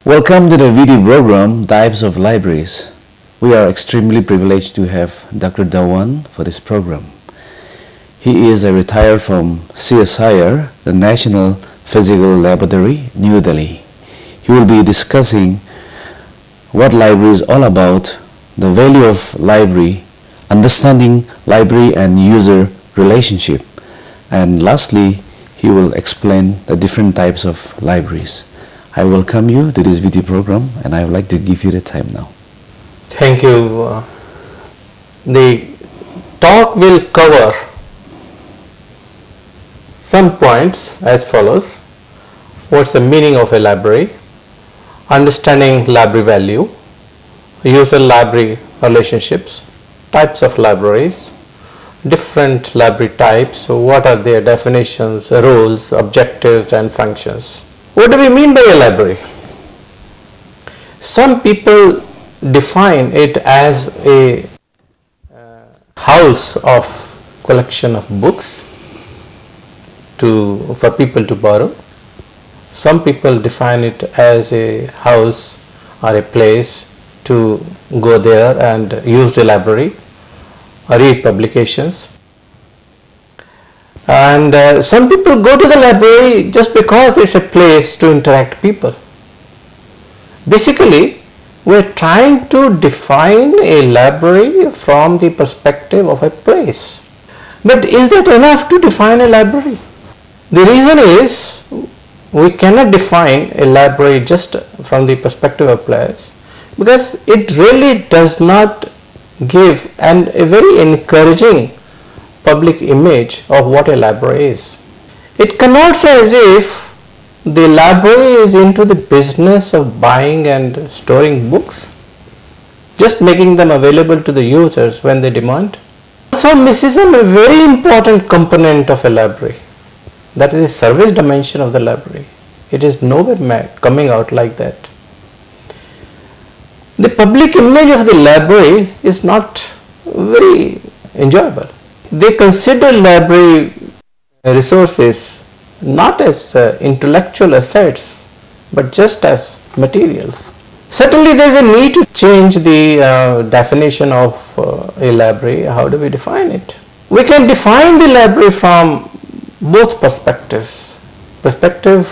Welcome to the video program Types of Libraries. We are extremely privileged to have Dr. Dhawan for this program. He is a retired from CSIR, the National Physical Laboratory, New Delhi. He will be discussing what library is all about, the value of library, understanding library and user relationship, and lastly, he will explain the different types of libraries. I welcome you to this video program and I would like to give you the time now. Thank you. The talk will cover some points as follows. What's the meaning of a library? Understanding library value, user-library relationships, types of libraries, different library types, so what are their definitions, roles, objectives and functions. What do we mean by a library? Some people define it as a house of collection of books for people to borrow. Some people define it as a house or a place to go there and use the library or read publications. And some people go to the library just because it's a place to interact people. Basically, we're trying to define a library from the perspective of a place. But is that enough to define a library? The reason is we cannot define a library just from the perspective of place because it really does not give a very encouraging public image of what a library is. It connotes as if the library is into the business of buying and storing books, just making them available to the users when they demand. Also misses a very important component of a library, that is the service dimension of the library. It is nowhere coming out like that. The public image of the library is not very enjoyable. They consider library resources not as intellectual assets but just as materials. Certainly there is a need to change the definition of a library. How do we define it? We can define the library from both perspectives. Perspective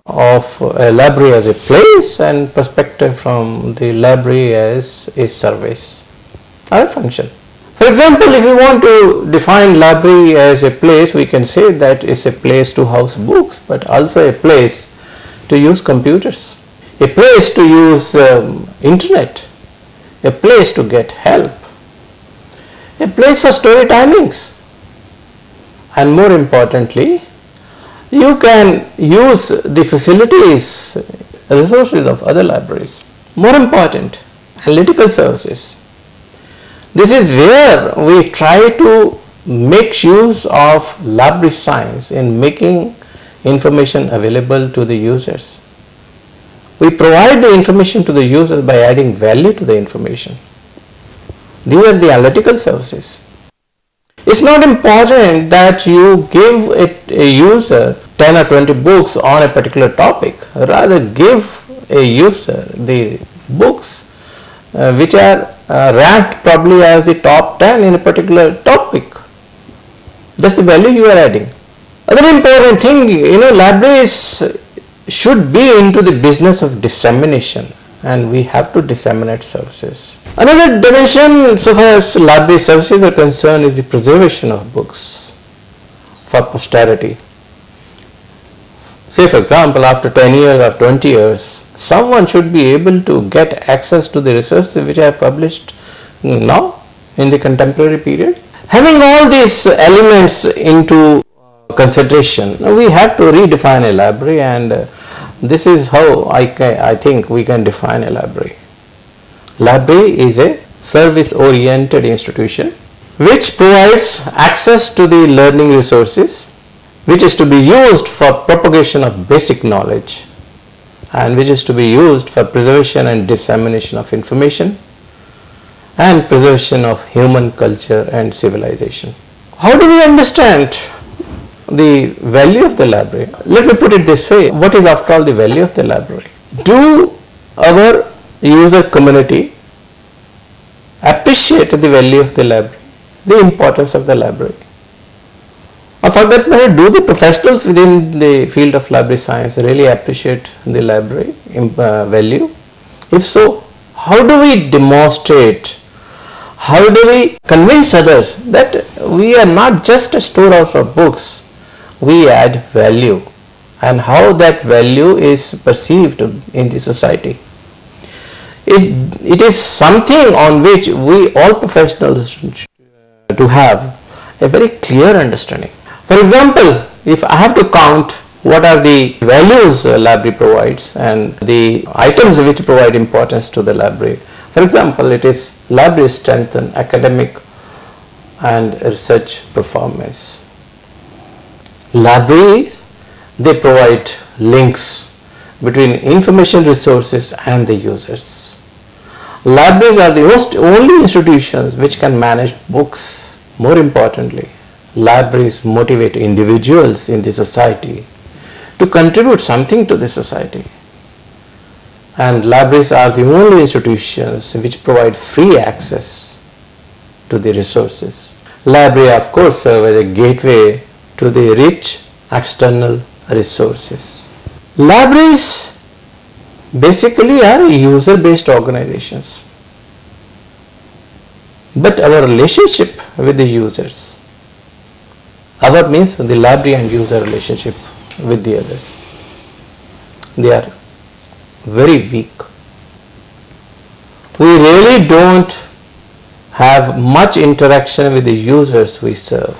of a library as a place and perspective from the library as a service or a function. For example, if we want to define library as a place, we can say that it's a place to house books, but also a place to use computers, a place to use internet, a place to get help, a place for story timings, and more importantly, you can use the facilities, resources of other libraries. More important, analytical services. This is where we try to make use of library science in making information available to the users. We provide the information to the users by adding value to the information. These are the analytical services. It's not important that you give a user 10 or 20 books on a particular topic. Rather, give a user the books which are ranked probably as the top 10 in a particular topic. That's the value you are adding. Other important thing, libraries should be into the business of dissemination, and we have to disseminate services. Another dimension so far as library services are concerned is the preservation of books for posterity. Say for example, after 10 years or 20 years, someone should be able to get access to the research which I have published now in the contemporary period. Having all these elements into consideration, we have to redefine a library, and this is how I think we can define a library. Library is a service-oriented institution which provides access to the learning resources which is to be used for propagation of basic knowledge and which is to be used for preservation and dissemination of information and preservation of human culture and civilization. How do we understand the value of the library, let me put it this way, what is after all the value of the library? Do our user community appreciate the value of the library, the importance of the library? Or for that matter, do the professionals within the field of library science really appreciate the library value? If so, how do we demonstrate, how do we convince others that we are not just a storehouse of books, we add value, and how that value is perceived in the society? It is something on which we all professionals to have a very clear understanding. For example, if I have to count what are the values a library provides and the items which provide importance to the library. For example, it is library strengthen academic and research performance. Libraries, they provide links between information resources and the users. Libraries are the only institutions which can manage books. More importantly, libraries motivate individuals in the society to contribute something to the society. And libraries are the only institutions which provide free access to the resources. Library, of course, serve as a gateway to the rich external resources. Libraries basically are user-based organizations. But our relationship with the users, our means the library and user relationship with the others, they are very weak. We really don't have much interaction with the users we serve.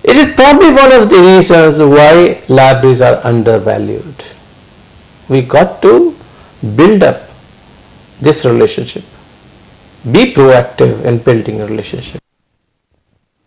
It is probably one of the reasons why libraries are undervalued. We got to build up this relationship, be proactive in building a relationship,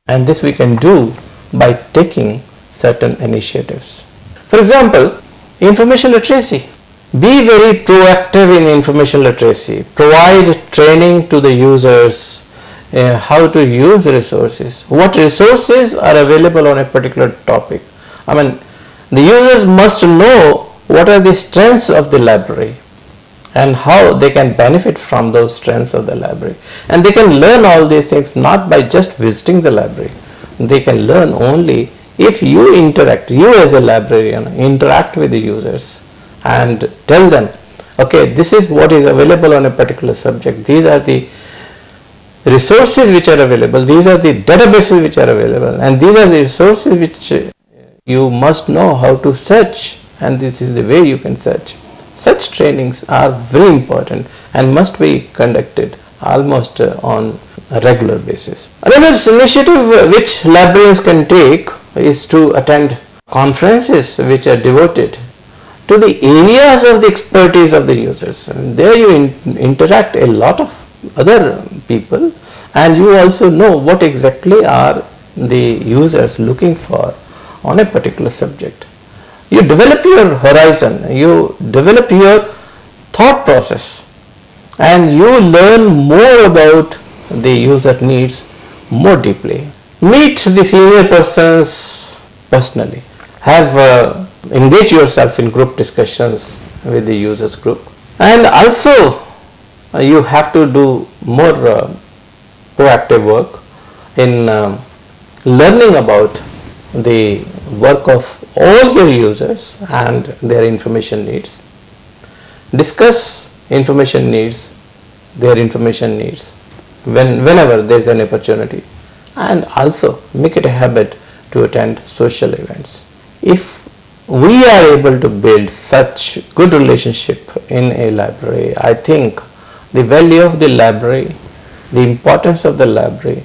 and this we can do by taking certain initiatives. For example, information literacy. Be very proactive in information literacy. Provide training to the users how to use resources. What resources are available on a particular topic. I mean, the users must know what are the strengths of the library and how they can benefit from those strengths of the library. And they can learn all these things not by just visiting the library. They can learn only if you interact, you as a librarian interact with the users and tell them, okay, this is what is available on a particular subject, these are the resources which are available, these are the databases which are available, and these are the resources which you must know how to search, and this is the way you can search. Such trainings are very important and must be conducted almost on a regular basis. Another initiative which librarians can take is to attend conferences which are devoted to the areas of the expertise of the users. And there you interact a lot of other people, and you also know what exactly are the users looking for on a particular subject. You develop your horizon, you develop your thought process, and you learn more about the user needs more deeply. Meet the senior persons personally. Have engage yourself in group discussions with the users group, and also you have to do more proactive work in learning about the work of all your users and their information needs. Discuss information needs, their information needs whenever there is an opportunity, and also make it a habit to attend social events. If we are able to build such good relationship in a library, I think the value of the library, the importance of the library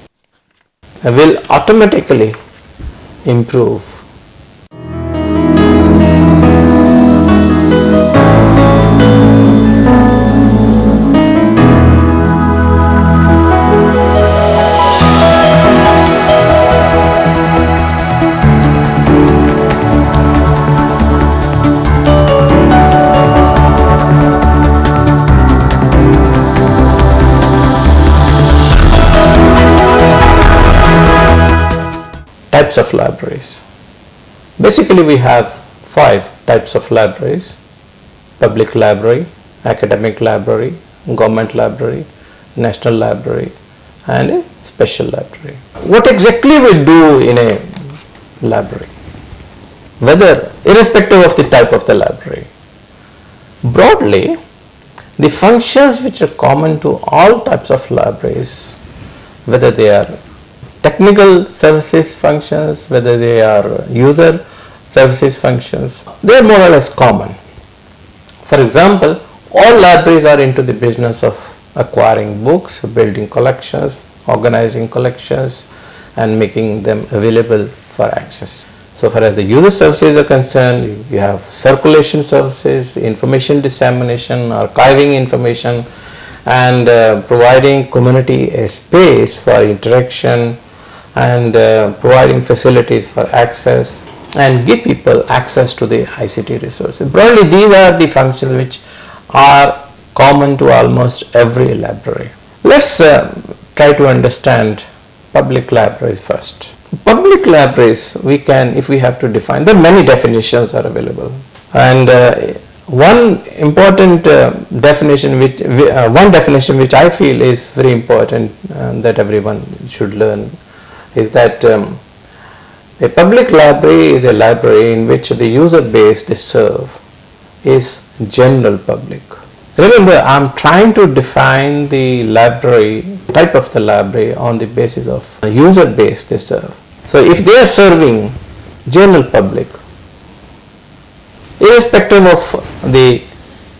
will automatically improve. types of libraries. Basically we have 5 types of libraries: public library, academic library, government library, national library, and a special library. What exactly we do in a library, whether irrespective of the type of the library? Broadly, the functions which are common to all types of libraries, whether they are technical services functions, whether they are user services functions, they are more or less common. For example, all libraries are into the business of acquiring books, building collections, organizing collections, and making them available for access. So far as the user services are concerned, you have circulation services, information dissemination, archiving information, and providing community a space for interaction, and providing facilities for access, and give people access to the ICT resources. Broadly, these are the functions which are common to almost every library. Let's try to understand public libraries first. Public libraries, we can, if we have to define, there are many definitions are available, and one important definition which I feel is very important that everyone should learn is that a public library is a library in which the user base they serve is general public. Remember, I am trying to define the library, type of the library, on the basis of user base they serve. So if they are serving general public, irrespective of the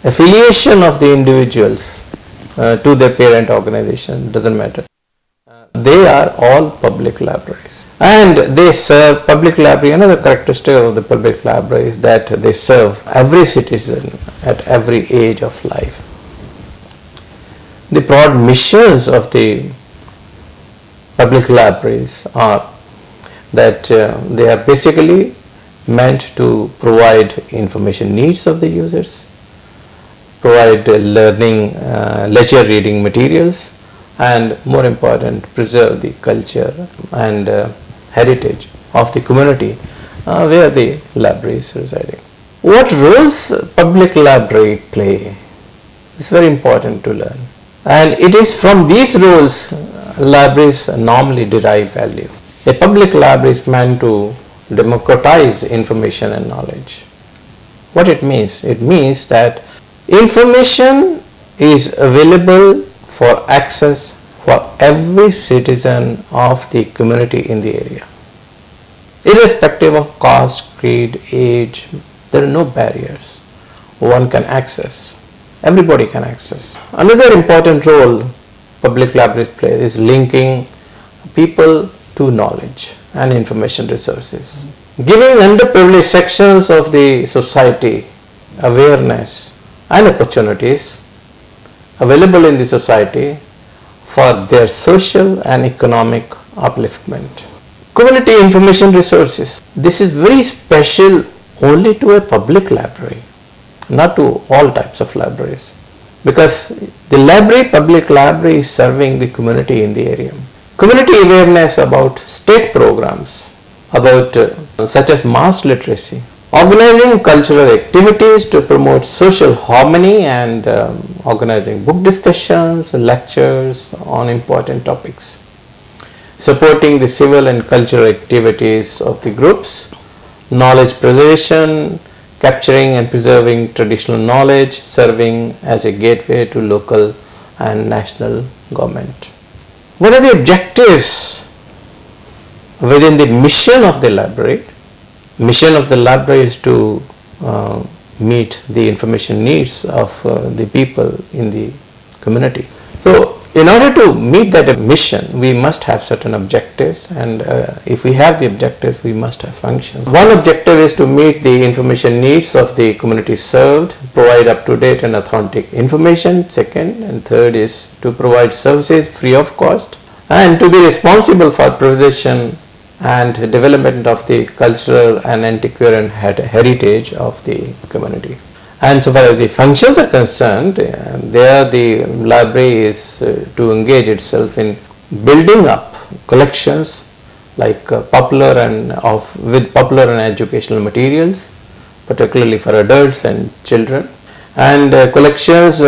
affiliation of the individuals to their parent organization, doesn't matter. They are all public libraries, and they serve public library. Another characteristic of the public library is that they serve every citizen at every age of life. The broad missions of the public libraries are that they are basically meant to provide information needs of the users, provide learning, leisure reading materials, and more important, preserve the culture and heritage of the community where the library is residing. What roles public library play is very important to learn, and it is from these roles libraries normally derive value. A public library is meant to democratize information and knowledge. What it means? It means that information is available for access for every citizen of the community in the area. Irrespective of caste, creed, age, there are no barriers. One can access. Everybody can access. Another important role public libraries play is linking people to knowledge and information resources, giving underprivileged sections of the society awareness and opportunities available in the society for their social and economic upliftment. Community information resources. This is very special only to a public library, not to all types of libraries, because the public library is serving the community in the area. Community awareness about state programs, about such as mass literacy, organizing cultural activities to promote social harmony, and organizing book discussions, lectures on important topics, supporting the civil and cultural activities of the groups, knowledge preservation, capturing and preserving traditional knowledge, serving as a gateway to local and national government. What are the objectives within the mission of the library? Mission of the library is to meet the information needs of the people in the community. So in order to meet that mission, we must have certain objectives, and if we have the objectives, we must have functions. One objective is to meet the information needs of the community served, provide up-to-date and authentic information. Second and third is to provide services free of cost, and to be responsible for preservation and development of the cultural and antiquarian heritage of the community. And so far as the functions are concerned, there the library is to engage itself in building up collections, like popular and with popular and educational materials, particularly for adults and children. And collections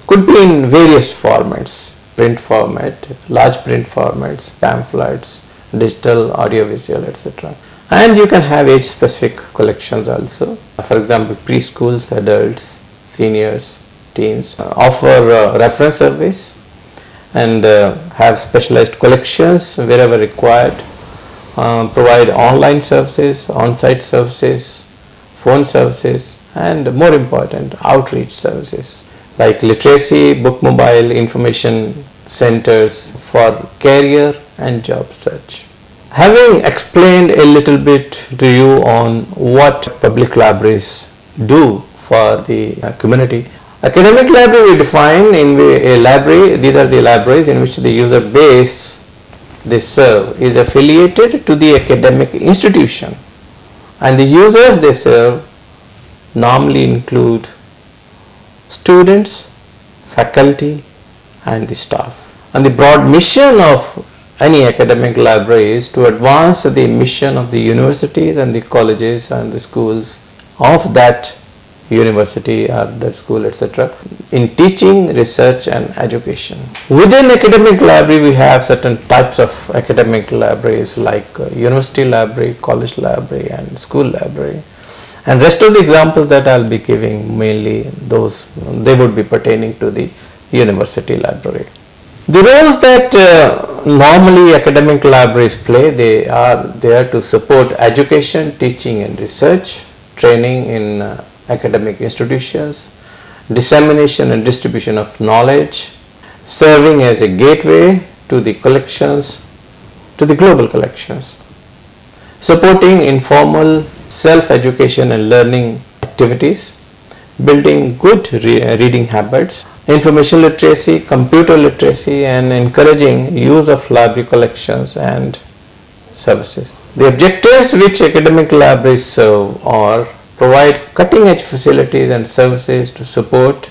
could be in various formats: print format, large print formats, pamphlets, digital, audiovisual, etc. And you can have age specific collections also. For example, preschools, adults, seniors, teens offer reference surveys and have specialized collections wherever required, provide online services, on-site services, phone services, and more important, outreach services like literacy, book mobile, information centers for career and job search. Having explained a little bit to you on what public libraries do for the community, academic library we define in a library. These are the libraries in which the user base they serve is affiliated to the academic institution, and the users they serve normally include students, faculty, and the staff. And the broad mission of any academic library is to advance the mission of the universities and the colleges and the schools of that university or that school, etc. in teaching, research and education. Within academic library we have certain types of academic libraries like university library, college library and school library. And rest of the examples that I will be giving, mainly those, they would be pertaining to the university library. The roles that normally academic libraries play, they are there to support education, teaching and research, training in academic institutions, dissemination and distribution of knowledge, serving as a gateway to the collections, to the global collections, supporting informal self-education and learning activities, building good reading habits, information literacy, computer literacy and encouraging use of library collections and services. The objectives which academic libraries serve are provide cutting edge facilities and services to support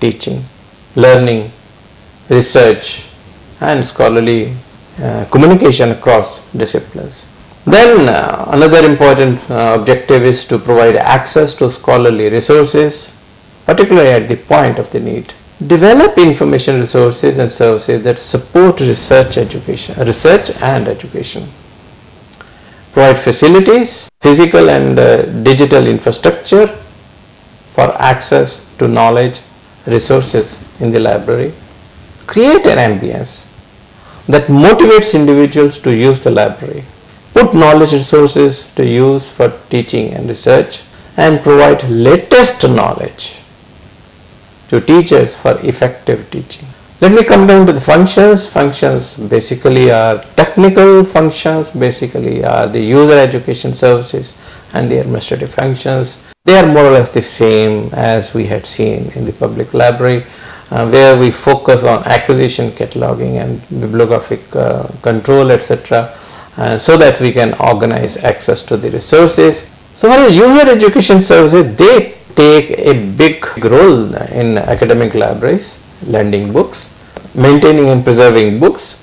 teaching, learning, research and scholarly communication across disciplines. Then another important objective is to provide access to scholarly resources, particularly at the point of the need. Develop information resources and services that support research and education. Provide facilities, physical and digital infrastructure for access to knowledge resources in the library. Create an ambience that motivates individuals to use the library. Put knowledge resources to use for teaching and research and provide latest knowledge to teachers for effective teaching. Let me come down to the functions. Functions basically are technical functions, basically are the user education services and the administrative functions. They are more or less the same as we had seen in the public library, where we focus on acquisition, cataloging and bibliographic control, etc. So that we can organize access to the resources. So for user education services, they take a big role in academic libraries, lending books, maintaining and preserving books,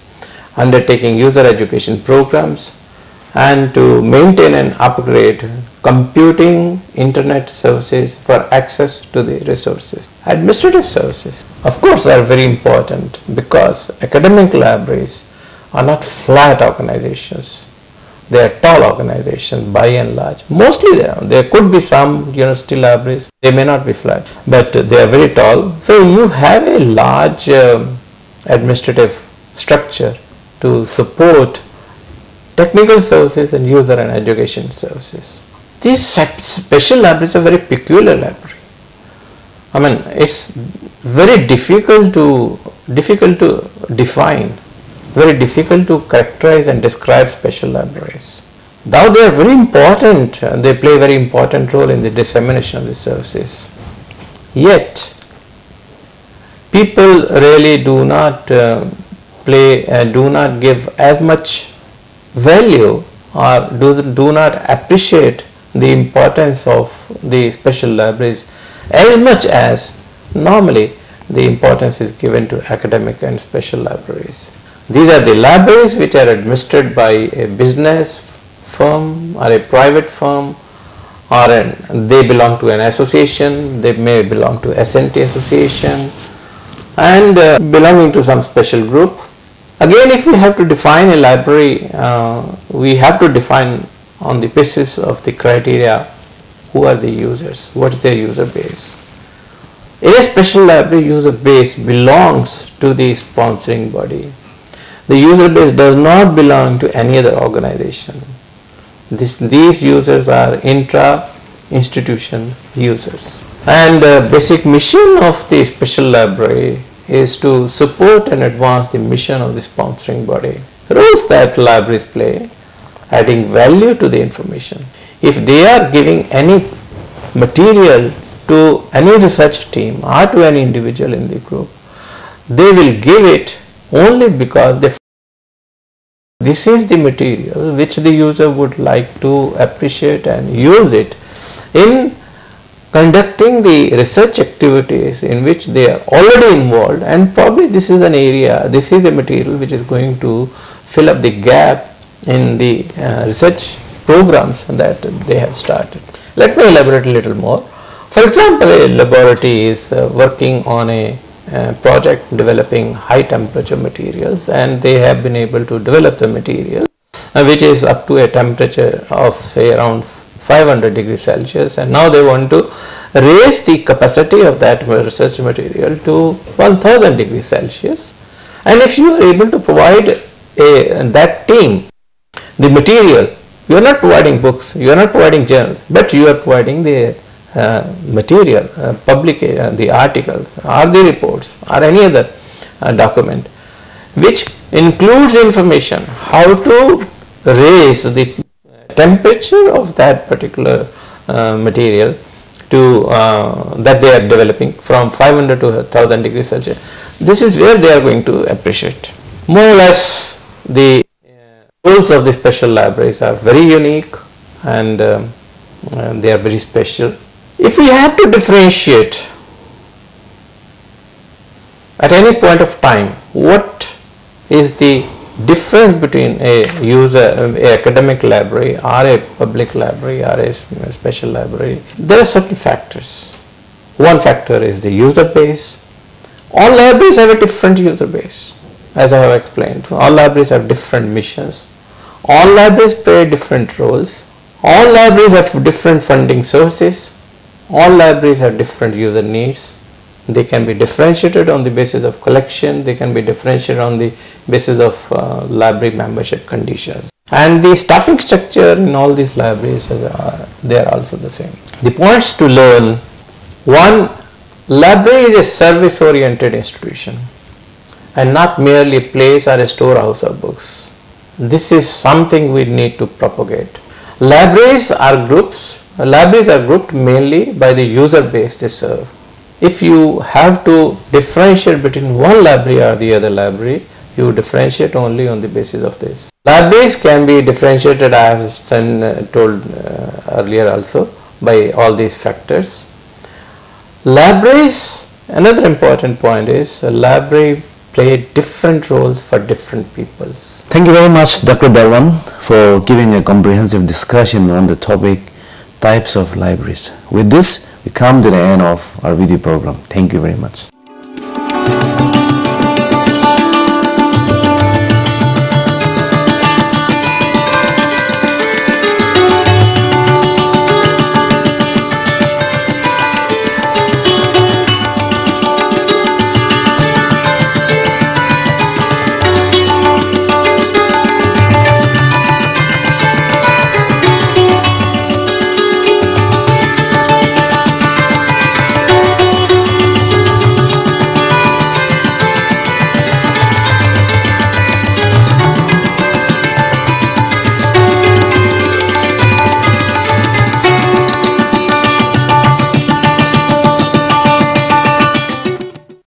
undertaking user education programs, and to maintain and upgrade computing, internet services for access to the resources. Administrative services, of course, are very important because academic libraries are not flat organizations. They are tall organizations by and large. Mostly there could be some university libraries, they may not be flat, but they are very tall. So you have a large administrative structure to support technical services and user and education services. These special libraries are very peculiar library. I mean, it's very difficult to define, very difficult to characterize and describe special libraries. Though they are very important, they play a very important role in the dissemination of the services. Yet, people really do not do not give as much value or do not appreciate the importance of the special libraries as much as normally the importance is given to academic and special libraries. These are the libraries which are administered by a business firm or a private firm, or they belong to an association, they may belong to S&T association, and belonging to some special group. Again, if we have to define a library, we have to define on the basis of the criteria who are the users, what is their user base. In a special library, user base belongs to the sponsoring body. The user base does not belong to any other organization. These users are intra-institution users. And the basic mission of the special library is to support and advance the mission of the sponsoring body. The roles that libraries play, adding value to the information. If they are giving any material to any research team or to any individual in the group, they will give it only because this is the material which the user would like to appreciate and use it in conducting the research activities in which they are already involved, and probably this is an area, this is a material which is going to fill up the gap in the research programs that they have started. Let me elaborate a little more. For example, a laboratory is working on a project developing high temperature materials, and they have been able to develop the material which is up to a temperature of say around 500 degrees Celsius, and now they want to raise the capacity of that research material to 1000 degrees Celsius. And if you are able to provide that team the material, you are not providing books, you are not providing journals, but you are providing the material, the articles or the reports or any other document which includes information how to raise the temperature of that particular material to that they are developing from 500 to 1000 degrees Celsius. This is where they are going to appreciate. More or less, the roles of the special libraries are very unique, and they are very special. If we have to differentiate at any point of time what is the difference between a academic library or a public library or a special library, there are certain factors. One factor is the user base. All libraries have a different user base, as I have explained. All libraries have different missions. All libraries play different roles. All libraries have different funding sources. All libraries have different user needs. They can be differentiated on the basis of collection, they can be differentiated on the basis of library membership conditions. And the staffing structure in all these libraries, they are also the same. The points to learn: one, library is a service oriented institution and not merely a place or a storehouse of books. This is something we need to propagate. Libraries are grouped mainly by the user base they serve. If you have to differentiate between one library or the other library, you differentiate only on the basis of this. Libraries can be differentiated, I have told earlier also, by all these factors. Libraries, another important point is, a library play different roles for different peoples. Thank you very much, Dr. Darwan, for giving a comprehensive discussion on the topic types of libraries. With this, we come to the end of our video program. Thank you very much.